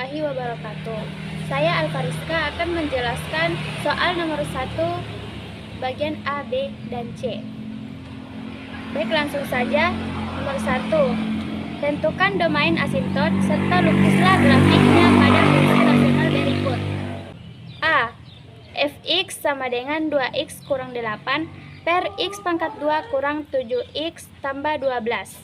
warahmatullahi wabarakatuh. Saya Alfariska akan menjelaskan soal nomor 1 bagian A, B, dan C. Baik, langsung saja. Nomor 1. Tentukan domain asintot serta lukislah grafiknya pada fungsi rasional berikut. A. Fx sama dengan 2x kurang 8 per x pangkat 2 kurang 7x tambah 12.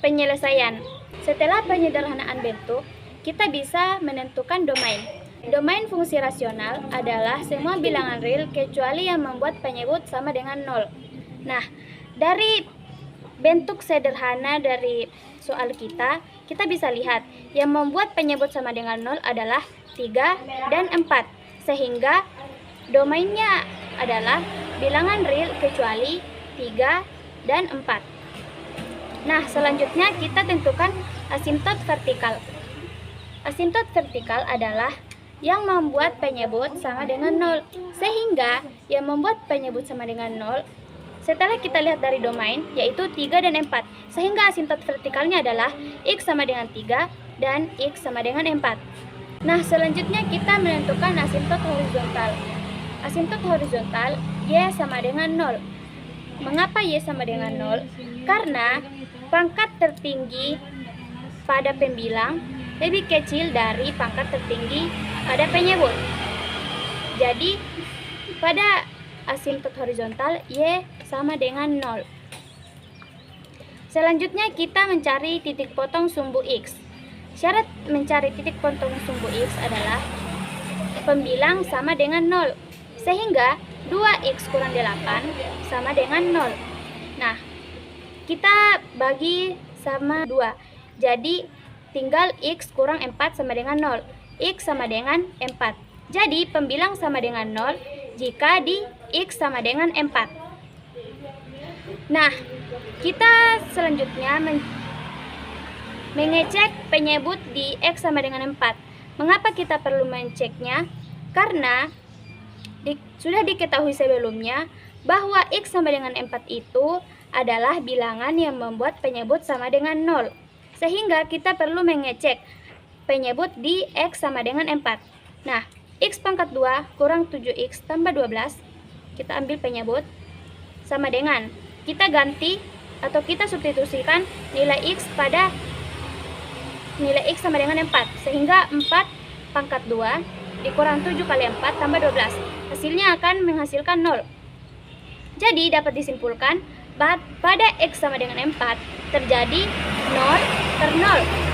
Penyelesaian. Setelah penyederhanaan bentuk, kita bisa menentukan domain. Domain fungsi rasional adalah semua bilangan real kecuali yang membuat penyebut sama dengan 0. Nah, dari bentuk sederhana dari soal kita bisa lihat yang membuat penyebut sama dengan 0 adalah 3 dan 4. Sehingga domainnya adalah bilangan real kecuali 3 dan 4. Nah, selanjutnya kita tentukan asintot vertikal. Asintot vertikal adalah yang membuat penyebut sama dengan 0. Sehingga yang membuat penyebut sama dengan 0 setelah kita lihat dari domain yaitu 3 dan 4. Sehingga asintot vertikalnya adalah x sama dengan 3 dan x sama dengan 4. Nah, selanjutnya kita menentukan asintot horizontal. Asintot horizontal y sama dengan 0. Mengapa y sama dengan 0? Karena pangkat tertinggi pada pembilang lebih kecil dari pangkat tertinggi pada penyebut. Jadi, pada asintot horizontal y sama dengan 0. Selanjutnya kita mencari titik potong sumbu x. Syarat mencari titik potong sumbu x adalah pembilang sama dengan 0. Sehingga 2x kurang 8 sama dengan 0. Nah, kita bagi sama 2. Jadi, tinggal x kurang 4 sama dengan 0. X sama dengan 4. Jadi, pembilang sama dengan 0 jika di x sama dengan 4. Nah, kita selanjutnya mengecek penyebut di x sama dengan 4. Mengapa kita perlu menceknya? Karena sudah diketahui sebelumnya bahwa x sama dengan 4 itu adalah bilangan yang membuat penyebut sama dengan 0. Sehingga kita perlu mengecek penyebut di x sama dengan 4. Nah, x pangkat 2 kurang 7x tambah 12, kita ambil penyebut sama dengan, kita ganti atau kita substitusikan nilai x pada nilai x sama dengan 4. Sehingga 4 pangkat 2 dikurang 7 kali 4 tambah 12. Hasilnya akan menghasilkan 0. Jadi dapat disimpulkan pada x sama dengan 4 terjadi 0 per 0.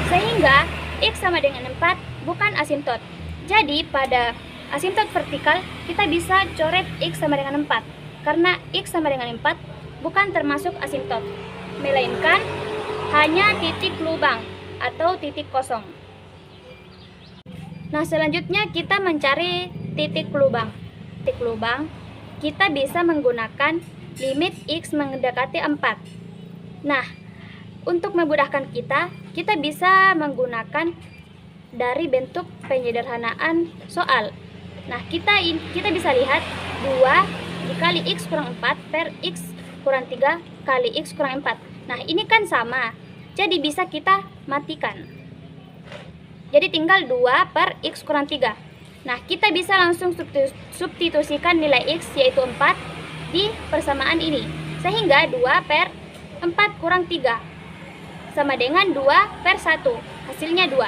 Sehingga x sama dengan 4 bukan asintot. Jadi pada asintot vertikal kita bisa coret x sama dengan 4. Karena x sama dengan 4 bukan termasuk asintot, melainkan hanya titik lubang atau titik kosong. Nah, selanjutnya kita mencari titik lubang. Titik lubang kita bisa menggunakan limit x mendekati 4. Nah, untuk memudahkan kita bisa menggunakan dari bentuk penyederhanaan soal. Nah, kita bisa lihat 2 dikali x kurang 4 per x kurang 3 kali x kurang 4. Nah, ini kan sama. Jadi bisa kita matikan. Jadi tinggal 2 per x kurang 3. Nah, kita bisa langsung substitusikan nilai x yaitu 4 di persamaan ini. Sehingga 2 per 4 kurang 3 sama dengan 2 per 1. Hasilnya 2.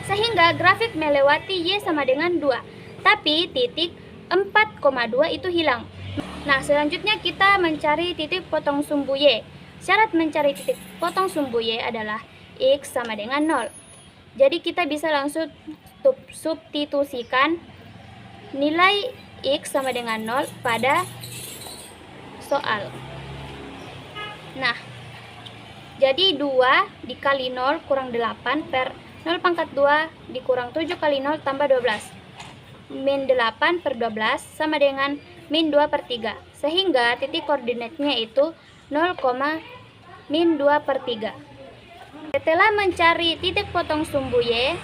Sehingga grafik melewati y sama dengan 2. Tapi titik 4,2 itu hilang. Nah, selanjutnya kita mencari titik potong sumbu y. Syarat mencari titik potong sumbu y adalah x sama dengan 0. Jadi kita bisa langsung substitusikan nilai x sama dengan 0 pada soal. Nah, jadi 2 dikali 0 kurang 8 per 0 pangkat 2 dikurang 7 kali 0 tambah 12. Min 8 per 12 sama dengan min 2 per 3. Sehingga titik koordinatnya itu 0, min 2 per 3. Setelah mencari titik potong sumbu y,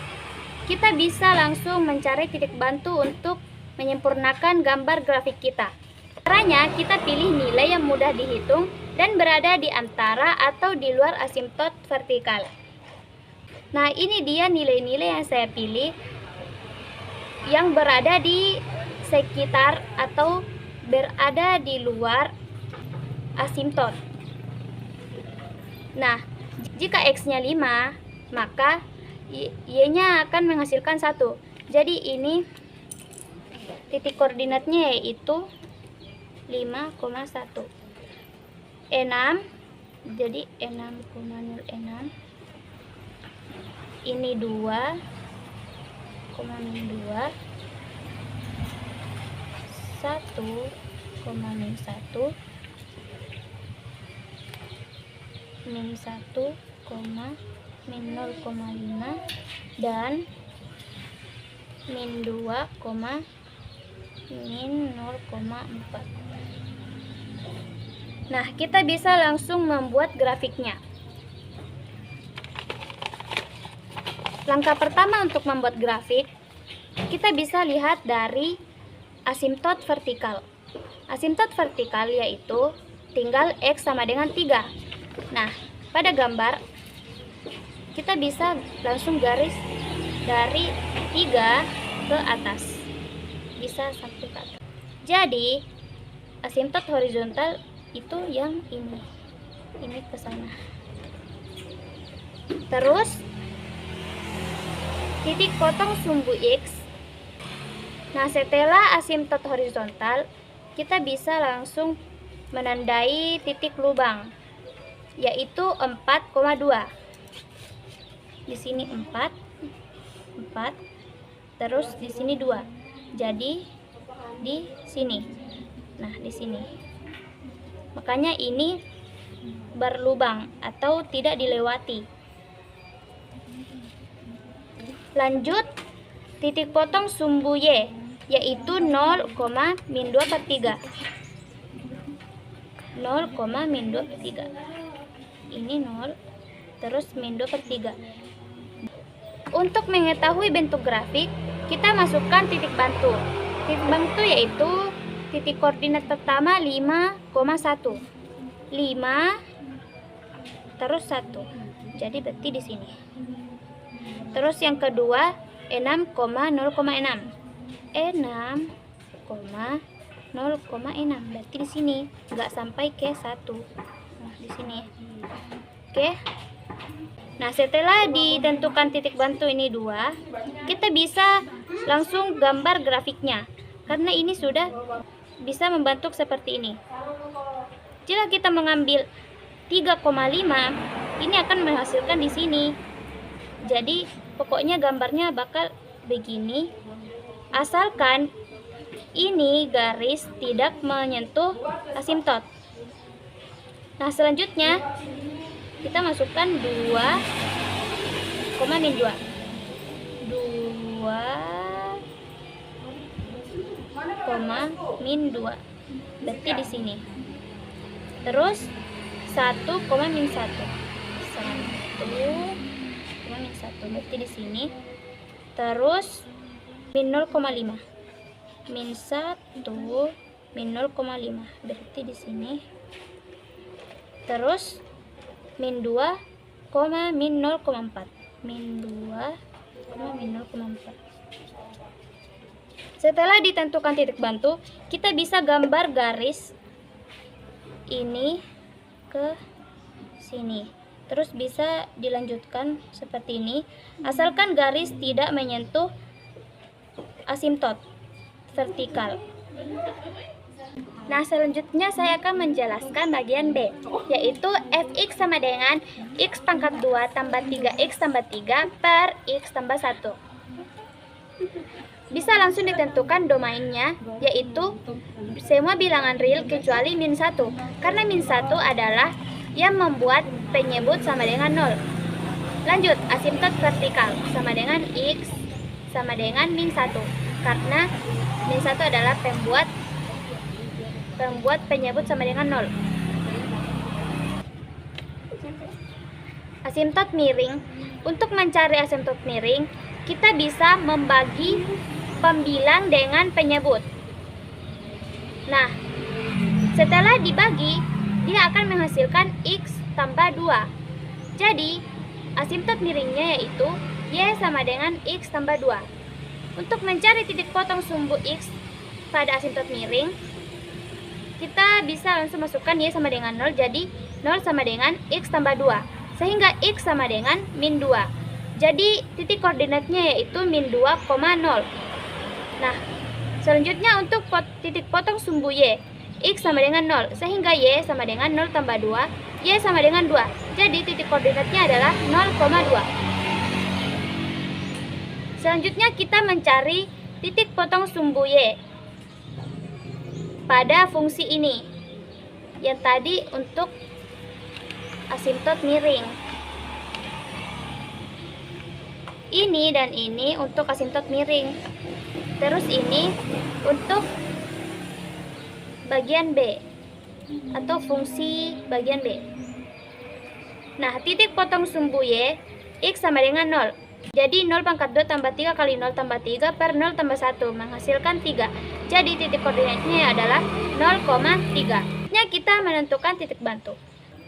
kita bisa langsung mencari titik bantu untuk menyempurnakan gambar grafik kita. Caranya, kita pilih nilai yang mudah dihitung dan berada di antara atau di luar asintot vertikal. Nah, ini dia nilai-nilai yang saya pilih yang berada di sekitar atau berada di luar asimtot. Nah, jika X-nya 5, maka Y-nya akan menghasilkan 1. Jadi ini titik koordinatnya yaitu 5,1. 6, jadi 6,06. Ini 2, 2, 1, 1, min 1, min 0,5 dan min 2, min 0,4. Nah, kita bisa langsung membuat grafiknya. Langkah pertama untuk membuat grafik, kita bisa lihat dari asimtot vertikal. Asimtot vertikal yaitu tinggal X sama dengan 3. Nah, pada gambar kita bisa langsung garis dari 3 ke atas, bisa sampai ke atas. Jadi asimtot horizontal itu yang ini ke sana. Terus titik potong sumbu X. Nah, setelah asimtot horizontal, kita bisa langsung menandai titik lubang, yaitu 4,2. Di sini 4, terus di sini 2. Jadi di sini. Nah, di sini. Makanya ini berlubang atau tidak dilewati. Lanjut, titik potong sumbu Y, yaitu 0,-2/3. 0,-2/3. Ini 0, terus min 2/3. Untuk mengetahui bentuk grafik, kita masukkan titik bantu. Titik bantu yaitu titik koordinat pertama 5,1. 5 terus 1. Jadi berarti di sini. Terus yang kedua 6,0,6. 6,0,6 berarti di sini nggak sampai ke 1. Nah, di sini. Oke. Nah, setelah ditentukan titik bantu ini 2, kita bisa langsung gambar grafiknya. Karena ini sudah bisa membentuk seperti ini. Jika kita mengambil 3,5, ini akan menghasilkan di sini. Jadi pokoknya gambarnya bakal begini, asalkan ini garis tidak menyentuh asimtot. Nah, selanjutnya kita masukkan 2, 2. 2, berarti di sini. Terus 1,-1. 1,-1 berarti di sini. Terus min 0,5. Min 1, min 0,5 berarti di sini. Terus min 2, min 0,4. Min 2, min 0,4. Setelah ditentukan titik bantu, kita bisa gambar garis ini ke sini. Terus bisa dilanjutkan seperti ini, asalkan garis tidak menyentuh asimtot vertikal. Nah, selanjutnya saya akan menjelaskan bagian B, yaitu fx sama dengan x pangkat 2 tambah 3x tambah 3 per x tambah 1. Bisa langsung ditentukan domainnya, yaitu semua bilangan real kecuali min 1, karena min 1 adalah yang membuat penyebut sama dengan 0. Lanjut, asimtot vertikal sama dengan x sama dengan min 1, karena min 1 adalah pembuat penyebut sama dengan 0. Asimtot miring. Untuk mencari asimtot miring, kita bisa membagi pembilang dengan penyebut. Nah, setelah dibagi, dia akan menghasilkan x tambah 2. Jadi, Asimtot miringnya yaitu Y sama dengan X tambah 2. Untuk mencari titik potong sumbu X pada asimtot miring, kita bisa langsung masukkan Y sama dengan 0, jadi 0 sama dengan X tambah 2, sehingga X sama dengan min 2. Jadi titik koordinatnya yaitu min 2, 0. Nah, selanjutnya untuk titik potong sumbu Y, X sama dengan 0, sehingga Y sama dengan 0 tambah 2, Y sama dengan 2. Jadi titik koordinatnya adalah 0,2. Selanjutnya kita mencari titik potong sumbu Y pada fungsi ini. Yang tadi untuk asimtot miring. Ini dan ini untuk asimtot miring. Terus ini untuk bagian B atau fungsi bagian B. Nah, titik potong sumbu Y, X sama dengan 0. Jadi 0 pangkat 2 tambah 3 kali 0 tambah 3 per 0 tambah 1 menghasilkan 3. Jadi titik koordinatnya adalah 0,3. Kita menentukan titik bantu.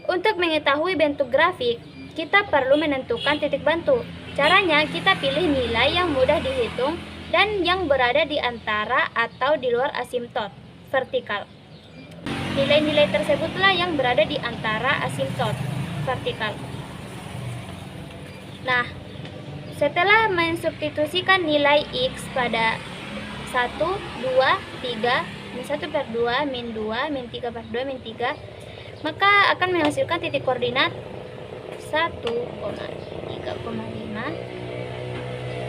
Untuk mengetahui bentuk grafik, kita perlu menentukan titik bantu. Caranya kita pilih nilai yang mudah dihitung dan yang berada di antara atau di luar asimtot vertikal. Nilai-nilai tersebutlah yang berada di antara asimtot vertikal. Nah, setelah mensubstitusikan nilai X pada 1, 2, 3, min 1 per 2, min 2, min 3 per 2, min 3, maka akan menghasilkan titik koordinat 1,3,5,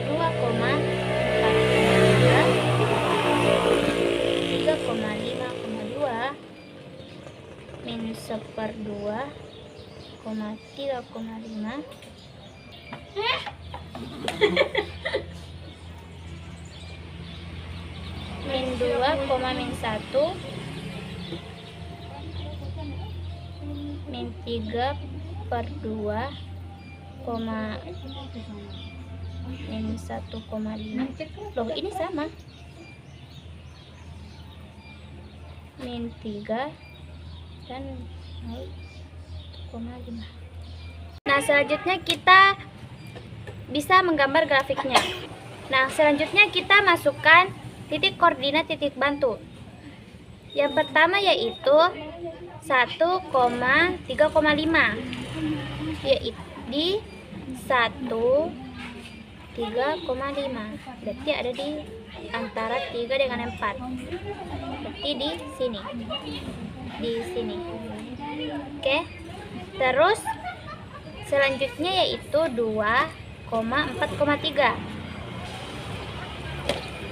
2,4,3, min 1/2, 3,5, min 2, min 1, min 3/2, min 1,5. Loh, ini sama. Min 3 dan 0,5. Nah, selanjutnya kita bisa menggambar grafiknya. Nah, selanjutnya kita masukkan titik koordinat titik bantu. Yang pertama yaitu 1,3,5, yaitu di 1,3,5. Berarti ada di antara 3 dengan 4. Berarti di sini. Di sini. Oke. Terus selanjutnya yaitu 2,4,3.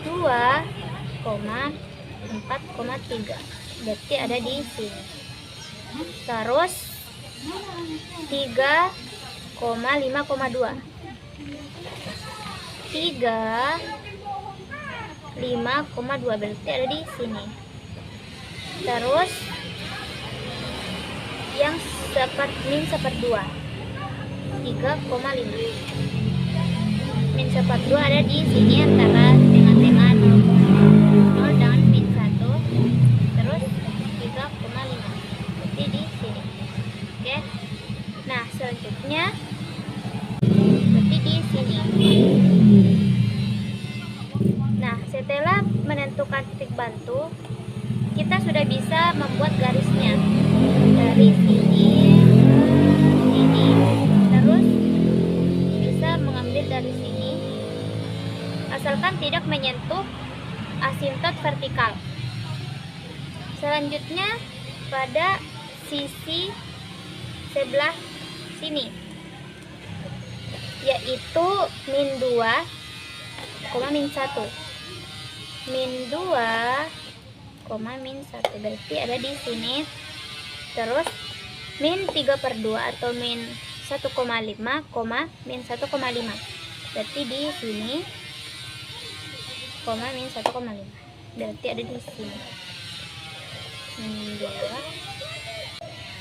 2,4,3. Berarti ada di sini. Terus 3,5,2. 3,5,2 berarti ada di sini. Terus yang min 1/2, 3,5. Min 1/2 ada di sini antara tengah-tengah 0 dengan min 1. Terus 3,5 berarti di sini. Oke. Nah, selanjutnya berarti di sini. Nah, setelah menentukan titik bantu, kita sudah bisa membuat garisnya dari sini ke sini. Terus bisa mengambil dari sini, asalkan tidak menyentuh asimtot vertikal. Selanjutnya pada sisi sebelah sini, yaitu min 2, min 1. Min 2, min 1 berarti ada di sini. Terus min 3/2 atau min 1,5, min 1,5 berarti di sini, min 1,5 berarti ada di sini. Min 2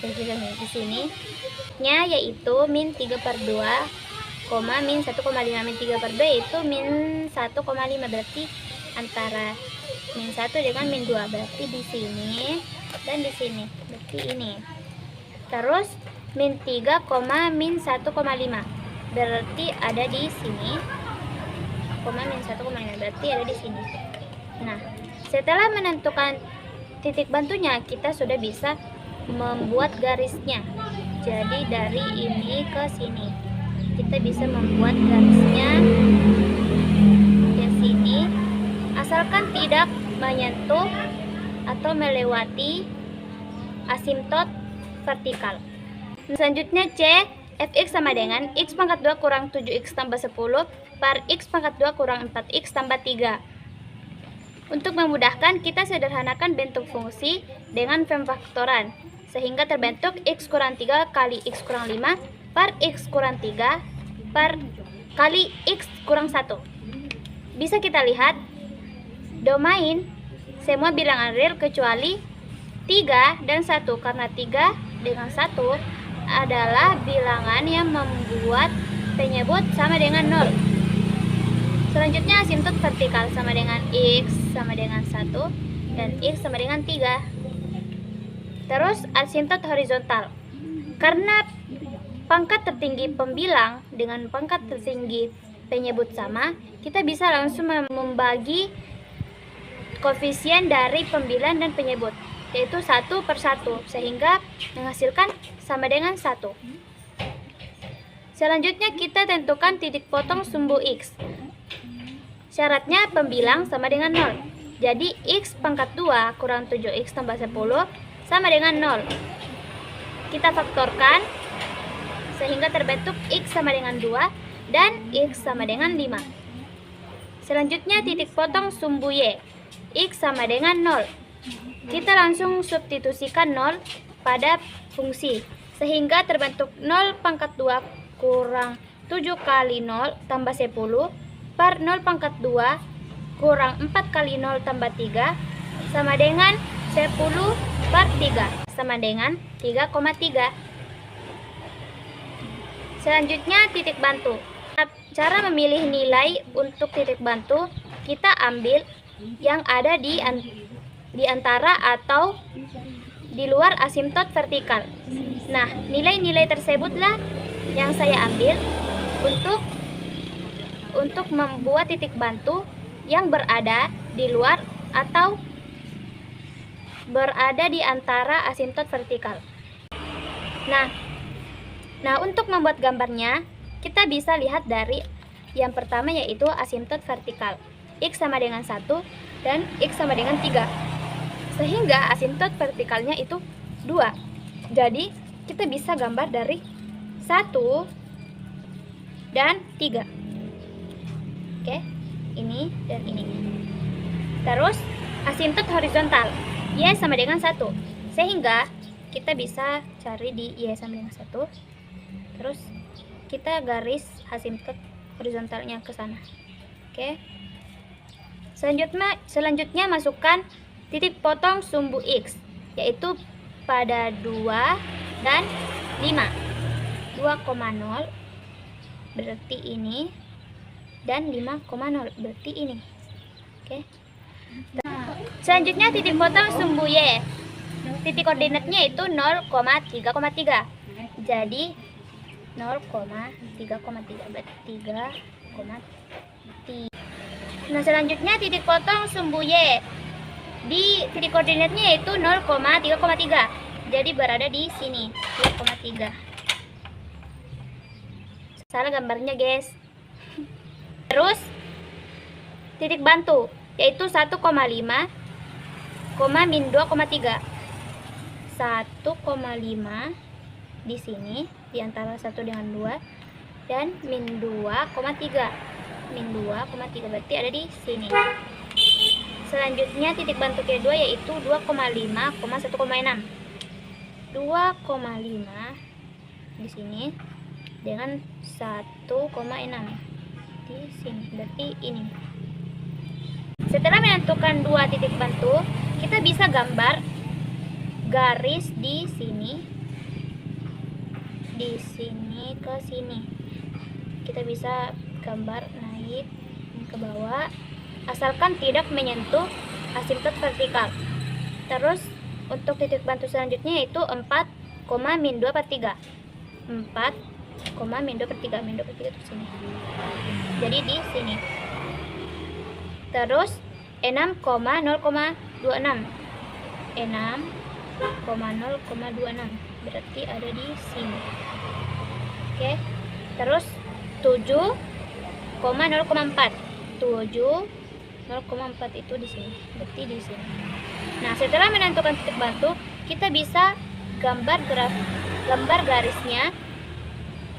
di sini nya yaitu min 3/2, min 1,5. Min 3/2 yaitu min 1,5 berarti antara min 1 dengan min 2 berarti di sini dan di sini berarti ini. Terus min 3, min 1,5 berarti ada di sini. Koma min 1, koma 5 berarti ada di sini. Nah, setelah menentukan titik bantunya, kita sudah bisa membuat garisnya. Jadi dari ini ke sini kita bisa membuat garisnya ke sini, asalkan tidak menyentuh atau melewati asimtot vertikal. Selanjutnya C, fx sama dengan x pangkat 2 kurang 7x tambah 10 per x pangkat 2 kurang 4x tambah 3. Untuk memudahkan, kita sederhanakan bentuk fungsi dengan pemfaktoran, sehingga terbentuk x kurang 3 kali x kurang 5 per x kurang 3 per kali x kurang 1. Bisa kita lihat, domain semua bilangan real kecuali 3 dan 1, karena 3 dengan 1 adalah bilangan yang membuat penyebut sama dengan 0. Selanjutnya asimtot vertikal sama dengan x sama dengan 1 dan x sama dengan 3. Terus asimtot horizontal, karena pangkat tertinggi pembilang dengan pangkat tertinggi penyebut sama, kita bisa langsung membagi koefisien dari pembilang dan penyebut, yaitu 1 per 1, sehingga menghasilkan sama dengan 1. Selanjutnya kita tentukan titik potong sumbu x. Syaratnya pembilang sama dengan 0. Jadi x pangkat 2 kurang 7x tambah 10 sama dengan 0. Kita faktorkan sehingga terbentuk x sama dengan 2 dan x sama dengan 5. Selanjutnya titik potong sumbu y. X sama dengan 0. Kita langsung substitusikan 0 pada fungsi, sehingga terbentuk 0 pangkat 2 kurang 7 kali 0 tambah 10 per 0 pangkat 2 kurang 4 kali 0 tambah 3 sama dengan 10 per 3 sama dengan 3,3. Selanjutnya titik bantu. Cara memilih nilai untuk titik bantu, kita ambil yang ada di antara atau di luar asimtot vertikal. Nah, nilai-nilai tersebutlah yang saya ambil untuk membuat titik bantu yang berada di luar atau berada di antara asimtot vertikal. Nah, untuk membuat gambarnya, kita bisa lihat dari yang pertama, yaitu asimtot vertikal. X sama dengan 1 dan X sama dengan 3. Sehingga asimtot vertikalnya itu 2. Jadi, kita bisa gambar dari 1 dan 3. Oke, ini dan ini. Terus, asimtot horizontal. Y sama dengan 1. Sehingga, kita bisa cari di Y sama dengan 1. Terus, kita garis asimtot horizontalnya ke sana. Oke. Selanjutnya masukkan titik potong sumbu X, yaitu pada 2 dan 5. 2,0 berarti ini, dan 5,0 berarti ini. Oke. Selanjutnya titik potong sumbu Y. Titik koordinatnya itu 0,3,3. Jadi 0,3,3 berarti 3,3. Nah, selanjutnya titik potong sumbu Y. Di titik koordinatnya yaitu 0,3,3. Jadi berada di sini, 2,3. Salah gambarnya, guys. Terus titik bantu yaitu 1,5, min 2,3. 1,5 di sini di antara 1 dengan 2 dan min 2,3. Min 2,3 berarti ada di sini. Selanjutnya titik bantu kedua yaitu 2,5, 1,6. 2,5 di sini dengan 1,6 di sini, berarti ini. Setelah menentukan dua titik bantu, kita bisa gambar garis di sini ke sini. Kita bisa gambar naik ke bawah, asalkan tidak menyentuh asimtot vertikal. Terus untuk titik bantu selanjutnya yaitu 4, min 2/3. 4, koma min 2 per 3 terus sini. Jadi di sini. Terus 6,0,26. 6,0,26 berarti ada di sini. Oke. Terus 7,0,4. 7,0,4 itu di sini. Berarti di sini. Nah, setelah menentukan titik bantu, kita bisa gambar garisnya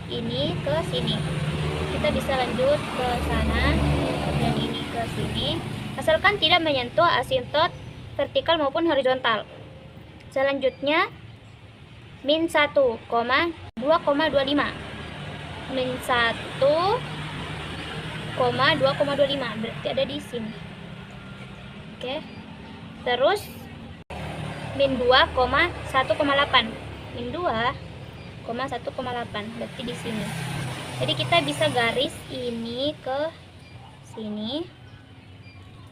ini ke sini. Kita bisa lanjut ke sana dan ini ke sini, asalkan tidak menyentuh asintot vertikal maupun horizontal. Selanjutnya min 1,2,25. Min 1,2,25 berarti ada di sini. Oke. Terus min 2,1,8. Min 2,1,8 berarti di sini. Jadi kita bisa garis ini ke sini,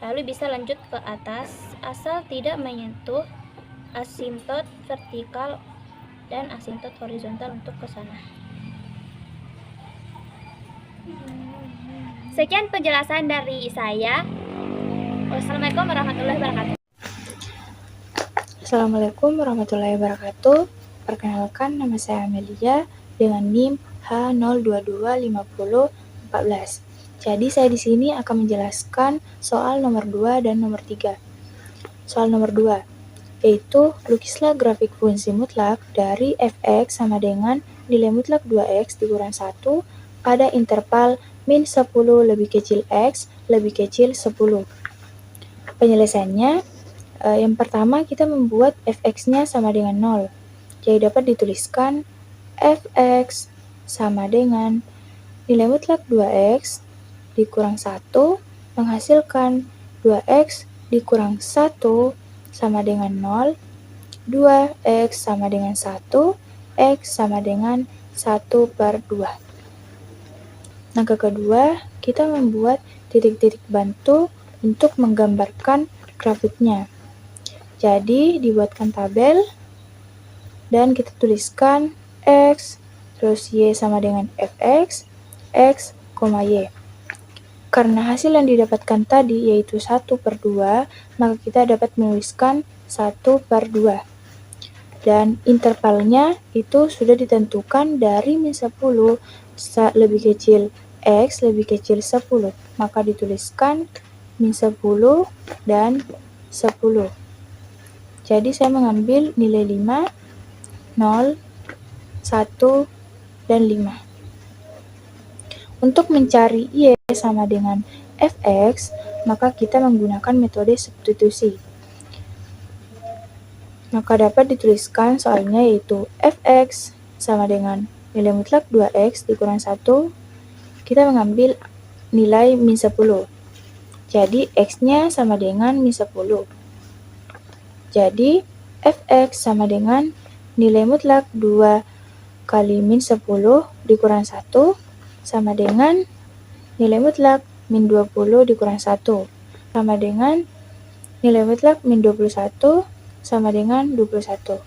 lalu bisa lanjut ke atas asal tidak menyentuh asintot vertikal dan asintot horizontal untuk ke sana. Sekian penjelasan dari saya. Wassalamualaikum warahmatullahi wabarakatuh. Assalamualaikum warahmatullahi wabarakatuh. Perkenalkan, nama saya Amelia dengan NIM H0225014. Jadi saya di sini akan menjelaskan soal nomor 2 dan nomor 3. Soal nomor 2 yaitu lukislah grafik fungsi mutlak dari fx sama dengan nilai mutlak 2x dikurang 1 pada interval min 10 lebih kecil x lebih kecil 10. Penyelesaiannya, yang pertama kita membuat fx-nya sama dengan 0. Jadi dapat dituliskan fx sama dengan nilai mutlak 2x dikurang 1 menghasilkan 2x dikurang 1 sama dengan 0, 2x sama dengan 1, x sama dengan 1/2. Langkah kedua, kita membuat titik-titik bantu untuk menggambarkan grafiknya. Jadi, dibuatkan tabel dan kita tuliskan x, terus y sama dengan fx, x, y. Karena hasil yang didapatkan tadi yaitu 1/2, maka kita dapat menuliskan 1/2. Dan intervalnya itu sudah ditentukan dari min 10 lebih kecil x lebih kecil 10, maka dituliskan min 10 dan 10. Jadi saya mengambil nilai 5, 0, 1, dan 5. Untuk mencari y sama dengan fx, maka kita menggunakan metode substitusi. Maka dapat dituliskan soalnya yaitu fx sama dengan nilai mutlak 2x dikurang 1, kita mengambil nilai min 10. Jadi x-nya sama dengan min 10. Jadi fx sama dengan nilai mutlak 2 kali min 10 dikurang 1 sama dengan nilai mutlak min 20 dikurang 1 sama dengan nilai mutlak min 21 sama dengan 21.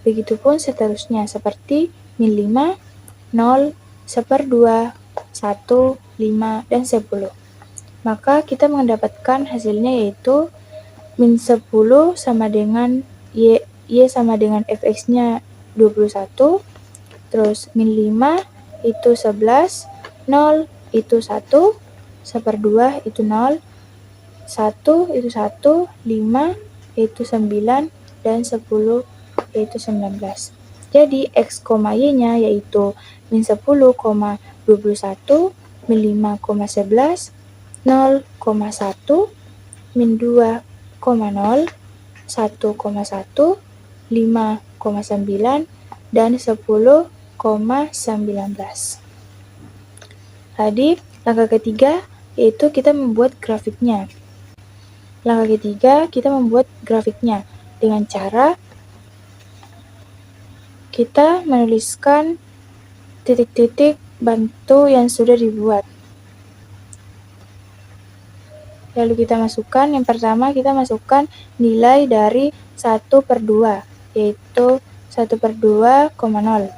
Begitupun seterusnya seperti min 5, 0, 1/2, 1, 5, dan 10. Maka kita mendapatkan hasilnya yaitu min 10 sama dengan y sama dengan fx-nya 21, terus min 5 itu 11, 0 itu 1, 1/2 itu 0, 1 itu 1, 5 itu 9, dan 10 yaitu 19. Jadi x, y-nya yaitu min 10,21, min 5,11, 0,1, min 2,0, 1,1, 5,9, dan 10,19. Tadi langkah ketiga yaitu kita membuat grafiknya. Langkah ketiga kita membuat grafiknya dengan cara kita menuliskan titik-titik bantu yang sudah dibuat. Lalu kita masukkan, yang pertama kita masukkan nilai dari 1/2, yaitu 1/2,0.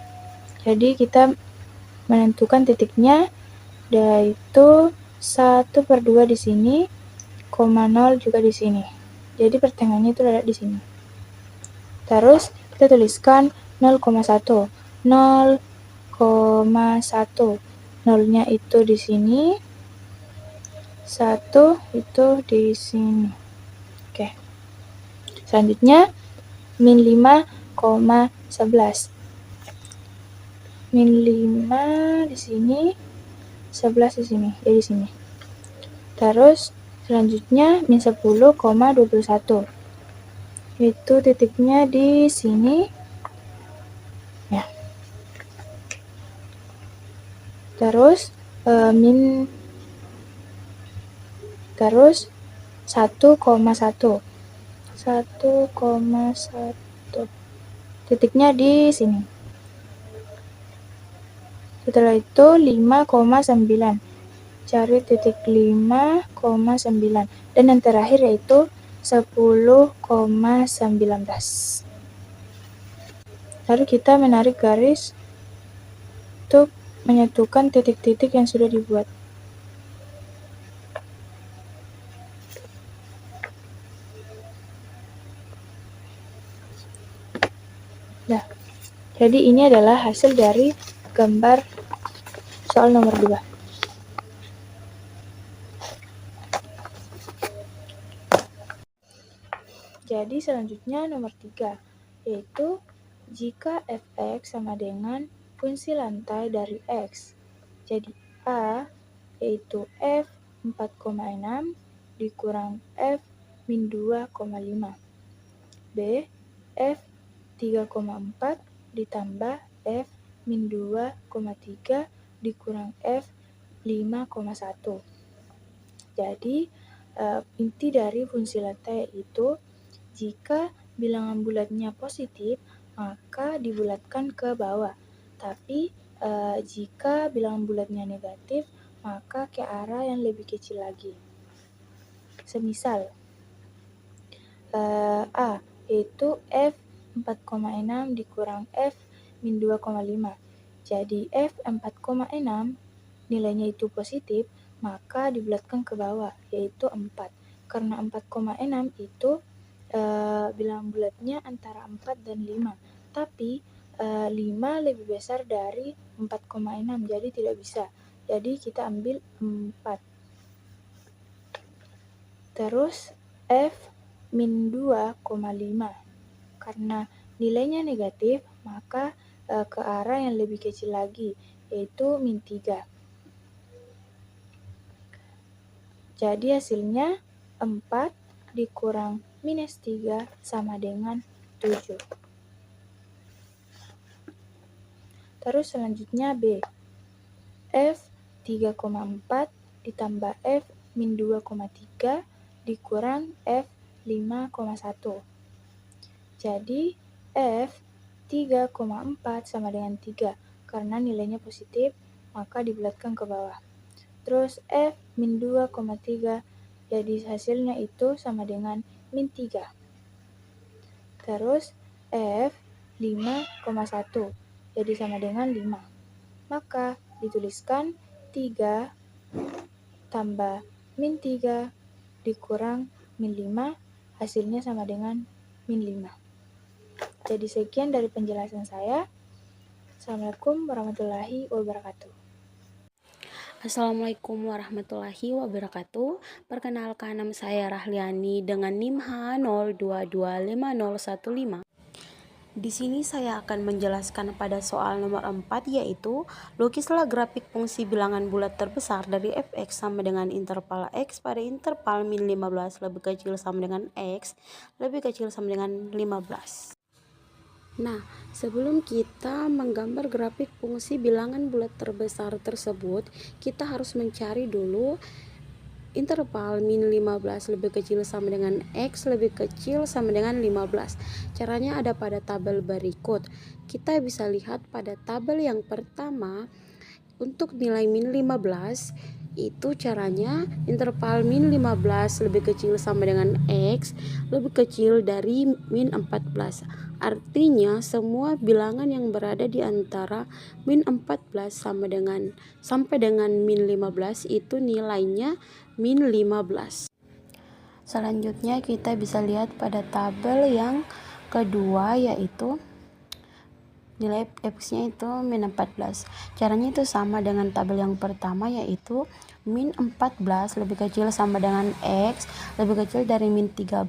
Jadi kita menentukan titiknya, yaitu 1/2 di sini, 0 juga di sini. Jadi pertengahannya itu ada di sini. Terus kita tuliskan 0,1. 0,1. 0-nya itu di sini, 1 itu di sini. Oke. Selanjutnya min 5,11. Min 5 di sini, 11 di sini, ya di sini. Terus selanjutnya min 10,21. Itu titiknya di sini. Ya. Terus terus 1,1. 1,1. Titiknya di sini. Setelah itu 5,9. Cari titik 5,9. Dan yang terakhir yaitu 10,19. Lalu kita menarik garis untuk menyatukan titik-titik yang sudah dibuat. Nah, jadi ini adalah hasil dari gambar soal nomor 2. Jadi selanjutnya nomor 3, yaitu jika fx sama dengan fungsi lantai dari x. Jadi A yaitu f 4,6 dikurang f min 2,5. B, f 3,4 ditambah f min 2,3 dikurang f 5,1. Jadi inti dari fungsi lantai itu jika bilangan bulatnya positif maka dibulatkan ke bawah. Tapi jika bilangan bulatnya negatif maka ke arah yang lebih kecil lagi. Semisal A yaitu f 4,6 dikurang f min 2,5. Jadi f 4,6 nilainya itu positif, maka dibulatkan ke bawah, yaitu 4. Karena 4,6 itu bilangan bulatnya antara 4 dan 5. Tapi 5 lebih besar dari 4,6, jadi tidak bisa. Jadi kita ambil 4. Terus f min 2,5. Karena nilainya negatif, maka ke arah yang lebih kecil lagi, yaitu min 3. Jadi hasilnya 4 dikurang minus 3 sama dengan 7. Terus selanjutnya B. F 3,4 ditambah F min 2,3 dikurang F 5,1. Jadi F 3,4 sama dengan 3. Karena nilainya positif, maka dibulatkan ke bawah. Terus F min 2,3, jadi hasilnya itu sama dengan min 3. Terus F 5,1, jadi sama dengan 5. Maka dituliskan 3 tambah min 3 dikurang min 5, hasilnya sama dengan min 5. Jadi sekian dari penjelasan saya. Assalamualaikum warahmatullahi wabarakatuh. Assalamualaikum warahmatullahi wabarakatuh. Perkenalkan, nama saya Rahliani dengan NIM H02250115. Di sini saya akan menjelaskan pada soal nomor 4, yaitu lukislah grafik fungsi bilangan bulat terbesar dari fx sama dengan interval x pada interval min 15 lebih kecil sama dengan x lebih kecil sama dengan 15. Nah, sebelum kita menggambar grafik fungsi bilangan bulat terbesar tersebut, kita harus mencari dulu interval min 15 lebih kecil sama dengan x lebih kecil sama dengan 15. Caranya ada pada tabel berikut. Kita bisa lihat pada tabel yang pertama, Untuk nilai min 15 itu caranya interval min 15 lebih kecil sama dengan X lebih kecil dari min 14. Artinya semua bilangan yang berada di antara min 14 sampai dengan min 15 itu nilainya min 15. Selanjutnya kita bisa lihat pada tabel yang kedua, yaitu nilai X-nya itu min 14. Caranya itu sama dengan tabel yang pertama, yaitu min 14 lebih kecil sama dengan X lebih kecil dari min 13.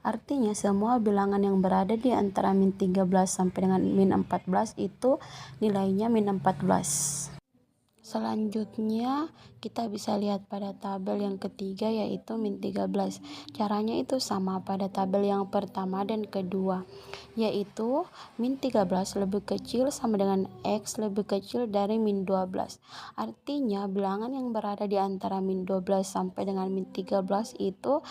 Artinya semua bilangan yang berada di antara min 13 sampai dengan min 14 itu nilainya min 14. Selanjutnya kita bisa lihat pada tabel yang ketiga, yaitu min 13. Caranya itu sama pada tabel yang pertama dan kedua, yaitu min 13 lebih kecil sama dengan X lebih kecil dari min 12. Artinya bilangan yang berada di antara min 12 sampai dengan min 13 itu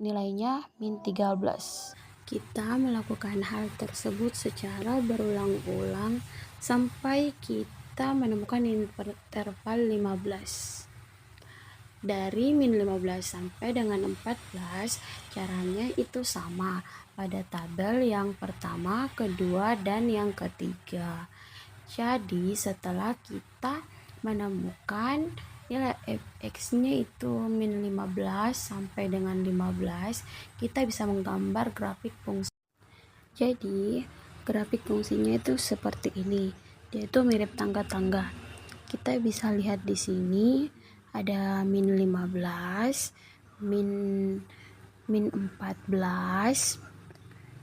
nilainya min 13. Kita melakukan hal tersebut secara berulang-ulang sampai kita menemukan interval 15. Dari min 15 sampai dengan 14, caranya itu sama pada tabel yang pertama, kedua, dan yang ketiga. Jadi setelah kita menemukan nilai X-nya itu min 15 sampai dengan 15, kita bisa menggambar grafik fungsi. Jadi grafik fungsinya itu seperti ini, yaitu mirip tangga-tangga. Kita bisa lihat di sini ada min 15, min 14,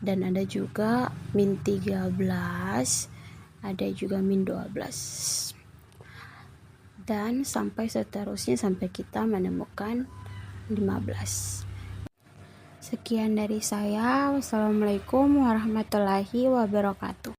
dan ada juga min 13, ada juga min 12. Dan sampai seterusnya sampai kita menemukan 15. Sekian dari saya. Wassalamualaikum warahmatullahi wabarakatuh.